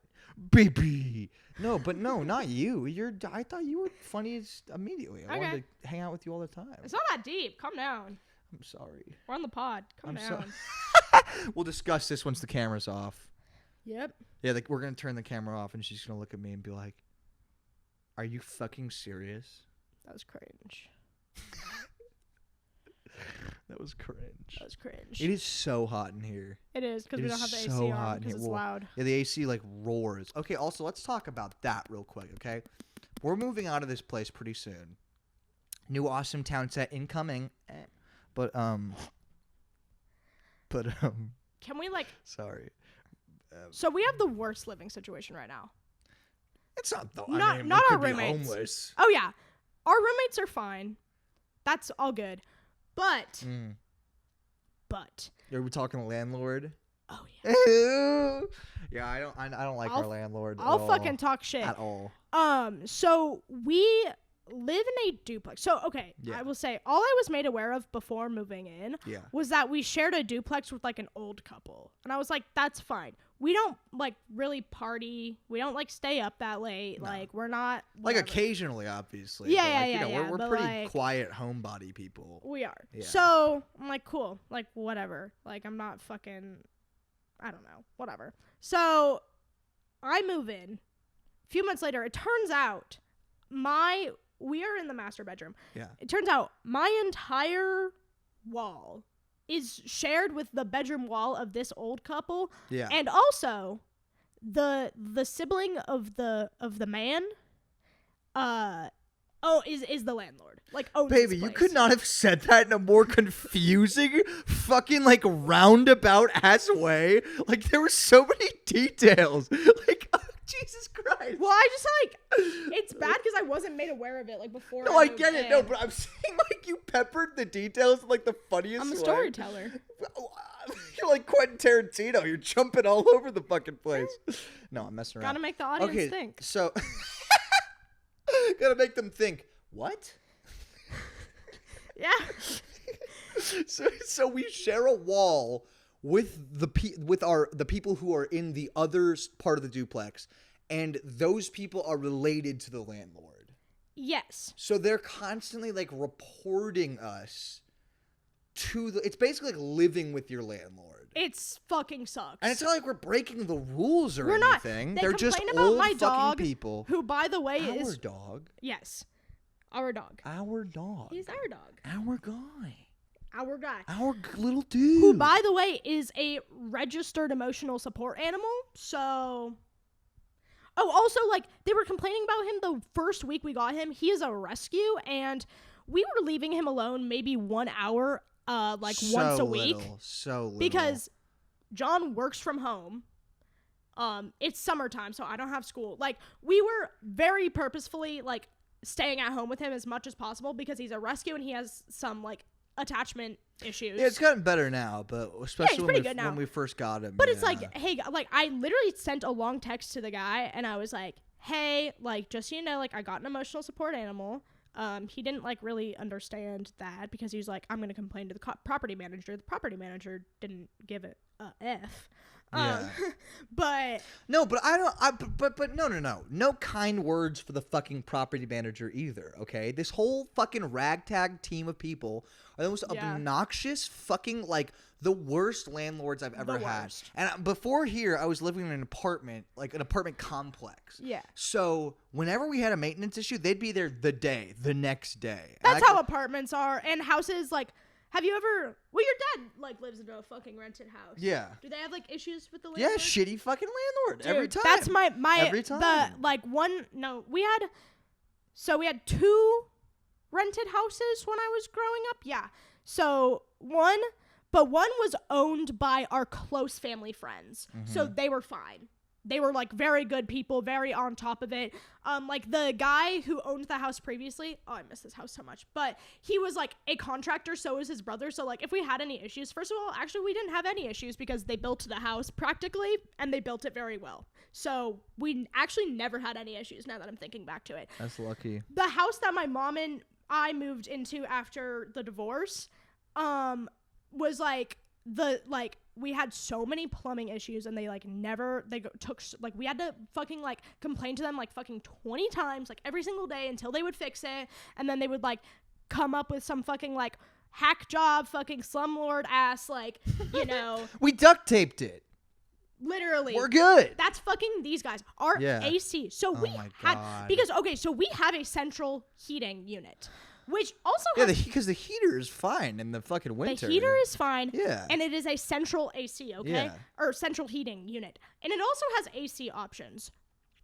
baby. No, but no, not you. I thought you were funny immediately. I wanted to hang out with you all the time. It's not that deep. Calm down. I'm sorry. We're on the pod. Calm I'm down. We'll discuss this once the camera's off. Yep. Yeah, like we're gonna turn the camera off, and she's gonna look at me and be like, "Are you fucking serious?" That was cringe. That was cringe. That was cringe. It is so hot in here. It is because we don't have the AC so on hot in because here. it's Well, loud. Yeah, the AC like roars. Okay, also let's talk about that real quick. Okay, we're moving out of this place pretty soon. New AWESOMETOWN set incoming, but Can we like? sorry. So we have the worst living situation right now. It's not though. Not- I mean, not we our could be roommates. homeless. Oh yeah, our roommates are fine. That's all good. But Are we talking landlord? oh yeah, Yeah, I don't like I'll- our landlord. at I'll all. fucking talk shit. At all. So we live in a duplex. So okay, Yeah. I will say all I was made aware of before moving in Yeah. was that we shared a duplex with like an old couple, and I was like, that's fine. We don't like really party. We don't like stay up that late. No. Like we're not Like whatever. occasionally, obviously. Yeah, but, like, yeah, you know, yeah, We're but, pretty like- quiet homebody people. We are. Yeah. So I'm like, cool. Like whatever. Like I'm not fucking. I don't know. Whatever. So I move in. A few months later, it turns out we are in the master bedroom. Yeah. It turns out my entire wall is shared with the bedroom wall of this old couple, Yeah. and also the sibling of the man is the landlord. Like, owns this Baby, you place. could not have said that in a more confusing, fucking like roundabout ass way. Like there were so many details. Like Jesus Christ. Well, I just like it's bad because I wasn't made aware of it like before. No, I moved get it. No, in. but I'm saying like you peppered the details in like the funniest I'm a way. storyteller. You're like Quentin Tarantino. You're jumping all over the fucking place. No, I'm messing around. Gotta make the audience Okay, think. so gotta make them think. What? Yeah. So we share a wall with the people who are in the other part of the duplex, and those people are related to the landlord. Yes. So they're constantly like reporting us to the. It's basically like living with your landlord. It's fucking sucks. And it's not like we're breaking the rules or We're not. anything. They They're just complain about old my fucking dog, people. who, by the way, Our is dog. yes, our dog. Our dog. He's our dog. Our guy. Our guy. Our little dude. Who, by the way, is a registered emotional support animal. So, oh, also, like, they were complaining about him the first week we got him. He is a rescue, and we were leaving him alone maybe 1 hour, like, once a week. So little. Because John works from home. It's summertime, so I don't have school. Like, we were very purposefully, like, staying at home with him as much as possible because he's a rescue and he has some, like, attachment issues. Yeah, it's gotten better now, but especially pretty good now. when we first got him. But it's yeah. like, hey, like, I literally sent a long text to the guy, and I was like, hey, like, just so you know, like, I got an emotional support animal. He didn't, like, really understand that because he was like, I'm going to complain to the property manager. The property manager didn't give it a F. Yeah. But No, but no kind words for the fucking property manager either, okay? This whole fucking ragtag team of people are the most Yeah. obnoxious fucking, like, the worst landlords I've ever had. worst. And before here, I was living in an apartment, like an apartment complex. yeah, So whenever we had a maintenance issue, they'd be there the next day. that's how apartments are and houses. Like, have you ever? Well, your dad like lives in a fucking rented house. Yeah. Do they have like issues with the Yeah, landlord? shitty fucking landlord. Dude, every time. That's my Every time. we had 2 rented houses when I was growing up. Yeah. So one was owned by our close family friends. So they were fine. They were like very good people, very on top of it. Like the guy who owned the house previously, oh, I miss this house so much, but he was like a contractor, so was his brother. So like if we had any issues, first of all, actually we didn't have any issues because they built the house practically and they built it very well. So we actually never had any issues now that I'm thinking back to it. That's lucky. The house that my mom and I moved into after the divorce, was like we had so many plumbing issues and they we had to fucking like complain to them like fucking 20 times like every single day until they would fix it, and then they would like come up with some fucking like hack job fucking slumlord ass like, you know. We duct taped it. Literally. We're good. That's fucking these guys. Our Yeah. AC. So Oh we my had God. because so we have a central heating unit, which also Yeah, has because the heater is fine in the fucking winter. the heater is fine. Yeah. And it is a central AC, okay? Yeah. Or central heating unit. And it also has AC options.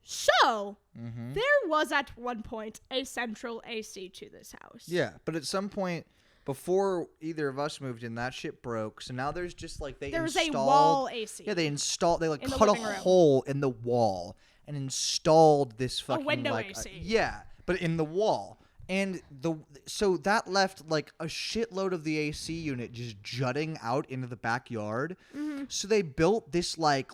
So there was at one point a central AC to this house. Yeah, but at some point before either of us moved in, that shit broke. So now there's just like There's installed, a wall AC. Yeah, they like in the cut a living room. hole in the wall and installed this fucking window like AC. yeah, but in the wall. And so that left like a shitload of the AC unit just jutting out into the backyard. So they built this like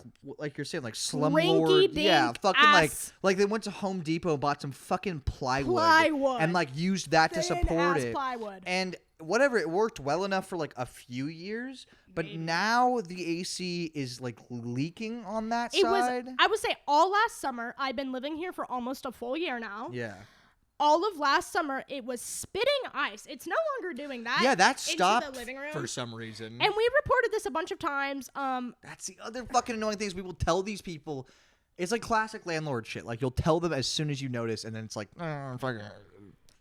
you're saying, like slumlord, yeah, fucking ass. like they went to Home Depot and bought some fucking plywood and like used that to support Thin-ass it. plywood. And whatever, it worked well enough for like a few years, but Maybe. now the AC is like leaking on that It side. was, I would say, all last summer. I've been living here for almost a full year now. Yeah. All of last summer, it was spitting ice. It's no longer doing that. Yeah, that into stopped the living room. for some reason. And we reported this a bunch of times. That's the other fucking annoying thing is we will tell these people. It's like classic landlord shit. Like you'll tell them as soon as you notice, and then it's like, fucking.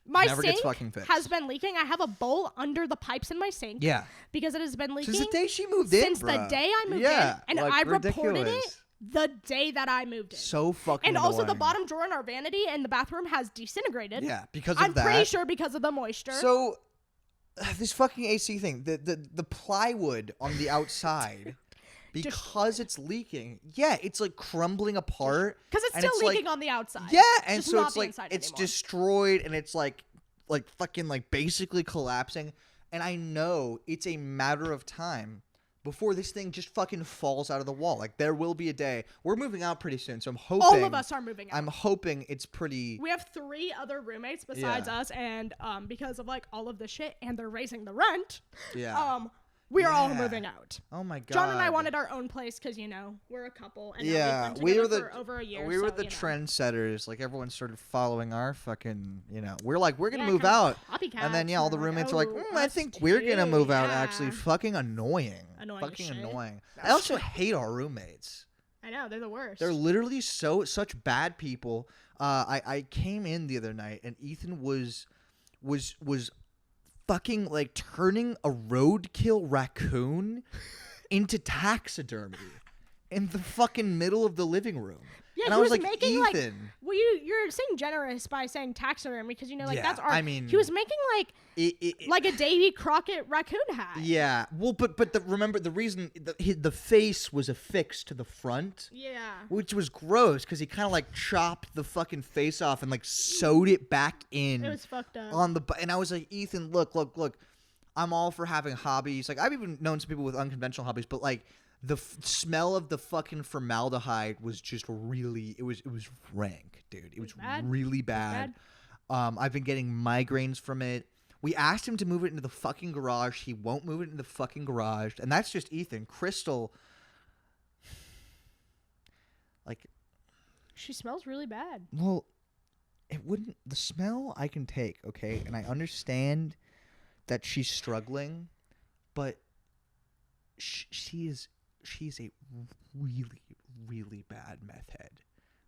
My Never gets sink fucking fixed. has been leaking. I have a bowl under the pipes in my sink. Yeah. Because it has been leaking Since the day she moved in, since the bruh. day I moved Yeah, in, and like, I reported ridiculous. it the day that I moved in. So fucking And also the annoying. bottom drawer in our vanity and the bathroom has disintegrated. Yeah, because of I'm that. pretty sure because of the moisture. So, this fucking AC thing, the plywood on the outside, because it's leaking, yeah, it's like crumbling apart. Because it's and still leaking like, on the outside. Yeah, and Just so not it's the like inside it's anymore. destroyed, and it's like fucking like basically collapsing. And I know it's a matter of time before this thing just fucking falls out of the wall. Like there will be a day. We're moving out pretty soon, so I'm hoping All of us are moving out. I'm hoping it's pretty. We have 3 other roommates besides Yeah. us, and because of like all of the shit, and they're raising the rent. Yeah. We are all Yeah. moving out. Oh my god. John and I wanted our own place because we're a couple, and Yeah, now we've we been were together the for over a year. we were so, the trendsetters. Like everyone started following our fucking. We're like we're gonna Yeah, move kinda out, copycats, and then all the we're roommates like, are like, "Oh, I us think we're gonna too, move out. Actually, yeah." fucking annoying. Annoying as fucking shit. annoying. I That's also shit. hate our roommates. I know they're the worst. They're literally such bad people. I came in the other night and Ethan was fucking like turning a roadkill raccoon into taxidermy in the fucking middle of the living room. Yeah, and he I was was like, making, like- Ethan, Well, you're saying generous by saying taxidermy because Yeah, that's art. I mean- he was making like a Davy Crockett raccoon hat. yeah. Well, but remember the reason the face was affixed to the front. Yeah. Which was gross because he kind of like chopped the fucking face off and like sewed it back in. It was fucked up. And I was like, Ethan, look. I'm all for having hobbies. Like I've even known some people with unconventional hobbies, but like the smell of the fucking formaldehyde was just really. It was rank, dude. It was bad. really bad. I've been getting migraines from it. We asked him to move it into the fucking garage. He won't move it into the fucking garage, and that's just Ethan. Crystal. Like, She smells really bad. well, it wouldn't. The smell I can take, okay, and I understand that she's struggling, but she's a really, really bad meth head,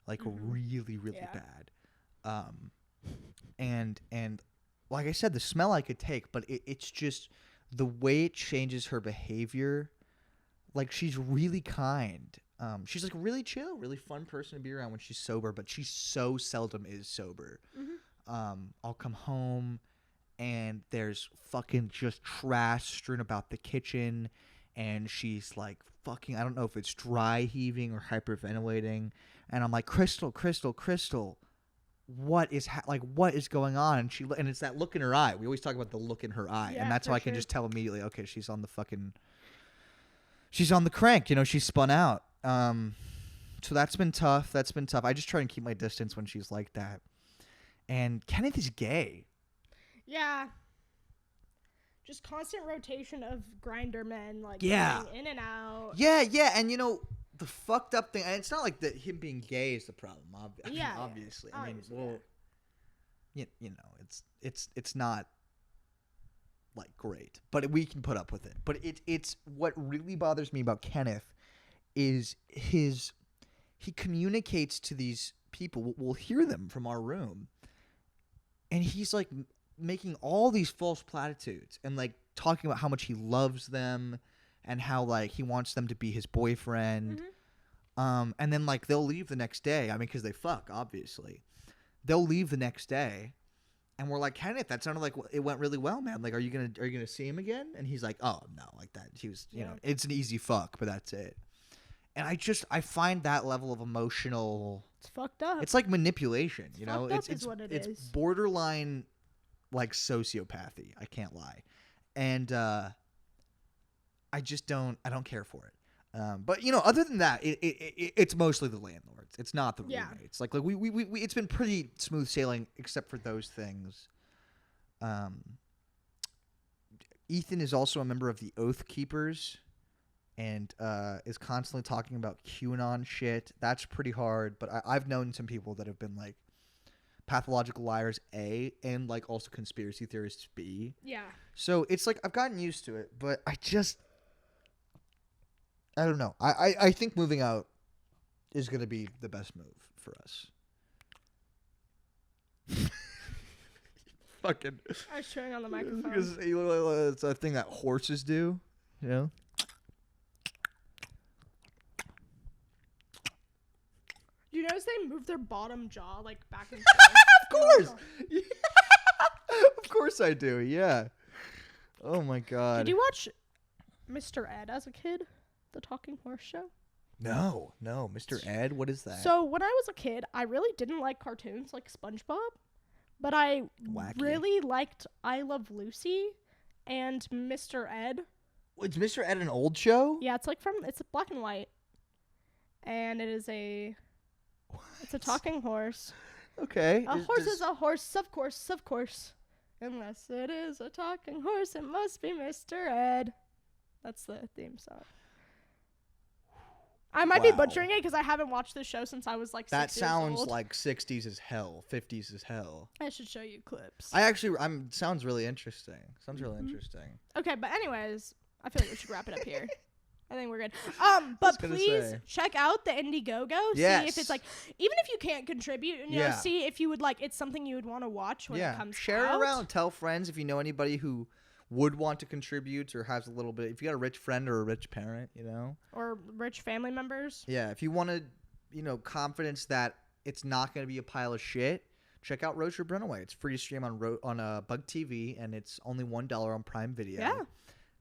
like really, really Yeah. bad. And like I said, the smell I could take, but it's just the way it changes her behavior. Like she's really kind. She's like really chill, really fun person to be around when she's sober, but she so seldom is sober. I'll come home and there's fucking just trash strewn about the kitchen, and she's like fucking, I don't know if it's dry heaving or hyperventilating, and I'm like, Crystal, what is what is going on? And it's that look in her eye. We always talk about the look in her eye, Yeah, and that's for how I can sure. just tell immediately, okay, she's on the crank, she's spun out. So that's been tough. I just try and keep my distance when she's like that. And Kenneth is gay. Yeah. Just constant rotation of grinder men, like Yeah. going in and out. Yeah, and the fucked up thing, and it's not like that him being gay is the problem. Yeah, Obviously. yeah. I mean, Obviously, well, it's not like great, but we can put up with it. But it's what really bothers me about Kenneth is he communicates to these people. We'll hear them from our room, and he's like making all these false platitudes and like talking about how much he loves them and how like he wants them to be his boyfriend. And then like they'll leave the next day. I mean, because they fuck, obviously. They'll leave the next day, and we're like, Kenneth, that sounded like it went really well, man. Like, are you gonna see him again? And he's like, oh no, like that. He was, you know, it's an easy fuck, but that's it. And I find that level of emotional. It's fucked up. It's like manipulation, you know. It's what it is. It's borderline, like sociopathy. I can't lie, and I don't care for it. But you know, other than that, it's mostly the landlords. It's not the roommates. Like we it's been pretty smooth sailing except for those things. Ethan is also a member of the Oath Keepers, and is constantly talking about QAnon shit. That's pretty hard. But I've known some people that have been like pathological liars A, and like also conspiracy theorists B. Yeah. So it's like I've gotten used to it, but I don't know. I think moving out is going to be the best move for us. Fucking. I was chewing on the microphone. Because it's a thing that horses do, you know? Do you notice they move their bottom jaw like back and Of course! Yeah. Of course I do, yeah. Oh my god. Did you watch Mr. Ed as a kid? The Talking Horse Show? No, Mr. Ed, what is that? So when I was a kid, I really didn't like cartoons like SpongeBob, but I really liked I Love Lucy and Mr. Ed. Is Mr. Ed an old show? Yeah, it's black and white, and it's a talking horse. Okay. A horse is a horse, of course. Unless it is a talking horse, it must be Mr. Ed. That's the theme song. I might be butchering it because I haven't watched this show since I was like 6 years old. That sounds like 60s as hell, 50s as hell. I should show you clips. Sounds really interesting. Interesting. Okay, but anyways, I feel like we should wrap it up here. I think we're good. But please check out the Indiegogo. Yes. See if it's like, even if you can't contribute, you know, see if you would like, it's something you would want to watch when it comes out. Share it around. Tell friends if you know anybody who would want to contribute or has a little bit. If you got a rich friend or a rich parent, you know, or rich family members. Yeah, if you wanted, you know, confidence that it's not going to be a pile of shit, check out Roach or Brunaway. It's free to stream on Bug TV, and it's only $1 on Prime Video. Yeah,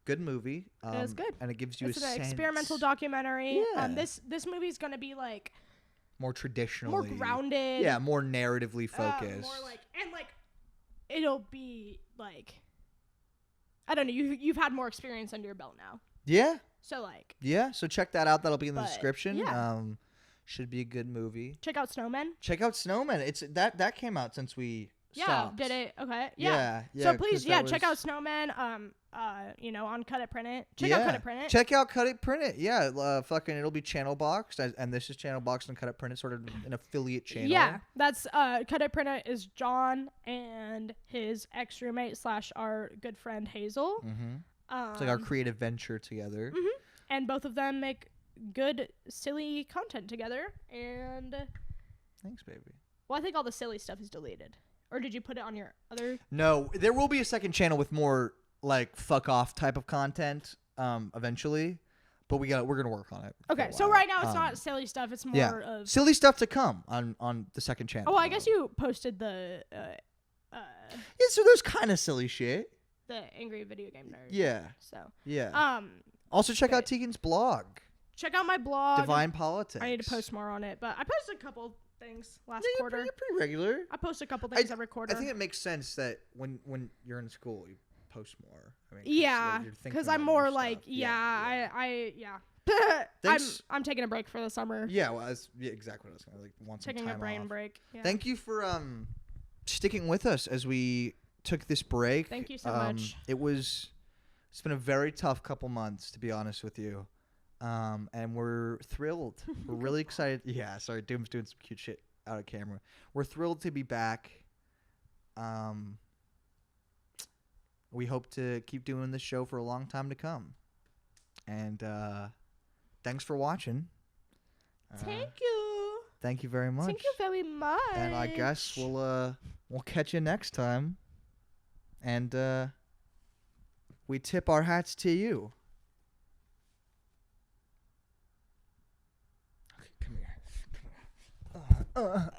good movie. It is good, and it gives you an experimental documentary. Yeah. This movie's going to be like more traditionally, more grounded. Yeah, more narratively focused. More like, and like, it'll be like, I don't know. You've had more experience under your belt now. Yeah. So like. Yeah. So check that out. That'll be in the description. Yeah. Should be a good movie. Check out Snowmen. It's that came out since we stopped. Did it? Okay. Yeah. So please, check out Snowmen. You know, on Cut It Print It. Check out Cut It Print It. Check out Cut It Print It. Yeah. It'll be channel boxed, and this is channel boxed and Cut It Print It, sort of an affiliate channel. Yeah. That's Cut It Print It is John and his ex roommate / our good friend Hazel. Mm-hmm. It's like our creative venture together. Mm-hmm. And both of them make good silly content together. And thanks, baby. Well, I think all the silly stuff is deleted. Or did you put it on your other? No, there will be a second channel with more like fuck off type of content eventually, but we're gonna work on it. Okay, so right now it's not silly stuff. It's more of silly stuff to come on the second channel. Oh, I guess you posted the so there's kind of silly shit. The Angry Video Game Nerd. Yeah. So. Yeah. Also check out Tegan's blog. Check out my blog. Divine Politics. I need to post more on it, but I posted a couple things last quarter. You're pretty regular. I post a couple things every quarter. I think it makes sense that when you're in school, you post more. I mean, yeah, because I'm more like, I'm taking a break for the summer. Yeah, well, that's exactly what I was going to like. Want some taking time a brain off. break. Yeah. Thank you for sticking with us as we took this break. Thank you so much. It's been a very tough couple months, to be honest with you. And we're thrilled. We're really excited. Yeah, sorry, Doom's doing some cute shit out of camera. We're thrilled to be back. We hope to keep doing this show for a long time to come. And thanks for watching. Thank you. Thank you very much. Thank you very much. And I guess we'll catch you next time. And we tip our hats to you. Okay, come here. Come here.